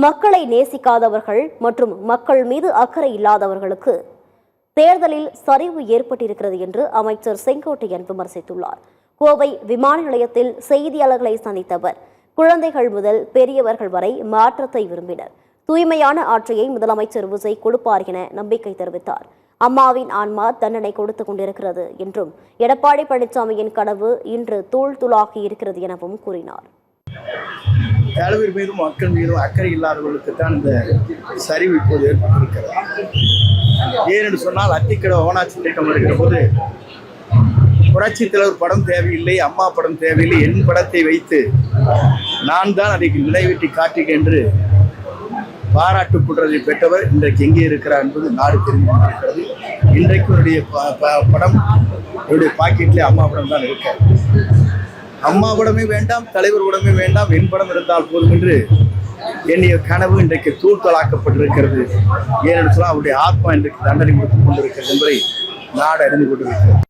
மக்களை நேசிக்காதவர்கள் மற்றும் மக்கள் மீது அக்கறை இல்லாதவர்களுக்கு தேர்தலில் சரிவு ஏற்பட்டிருக்கிறது என்று அமைச்சர் செங்கோட்டையன் விமர்சித்துள்ளார். கோவை விமான நிலையத்தில் செய்தியாளர்களை சந்தித்த அவர், குழந்தைகள் முதல் பெரியவர்கள் வரை மாற்றத்தை விரும்பினர். தூய்மையான ஆட்சியை முதலமைச்சர் விஜய் கொடுப்பார் என நம்பிக்கை தெரிவித்தார். அம்மாவின் ஆன்மா தண்டனை கொடுத்துக் கொண்டிருக்கிறது என்றும், எடப்பாடி பழனிசாமியின் கனவு இன்று தூள் தூளாகி இருக்கிறது எனவும் கூறினார். தலைவர் மீதும் மக்கள் மீதும் அக்கறை இல்லாதவர்களுக்கு தான் இந்த சரிவு இப்போது ஏற்பட்டிருக்கிறது. ஏனென்று சொன்னால், அத்திக்கடை ஓனாட்சி திட்டம் வருகிற போது புரட்சி தலைவர் படம் தேவையில்லை, அம்மா படம் தேவையில்லை, என் படத்தை வைத்து நான் தான் அதை நினைவூட்டி காட்டுகிறேன் என்று பாராட்டு குற்றத்தை பெற்றவர் இன்றைக்கு எங்கே இருக்கிறார் என்பது நாடு தெரிந்து கொண்டிருக்கிறது. இன்றைக்கு என்னுடைய படம் என்னுடைய பாக்கெட்லேயே அம்மா படம் தான் இருக்க. அம்மா படமே வேண்டாம், தலைவர் படமே வேண்டாம், என் படம் இருந்தால் போதும் என்று என்னுடைய கனவு இன்றைக்கு தூள்தலாக்கப்பட்டிருக்கிறது. ஏனென்று சொன்னால் அவருடைய ஆத்மா இன்றைக்கு தண்டனை கொடுத்துக் கொண்டிருக்கிறது என்பதை நாடு அறிந்து கொண்டிருக்கிறது.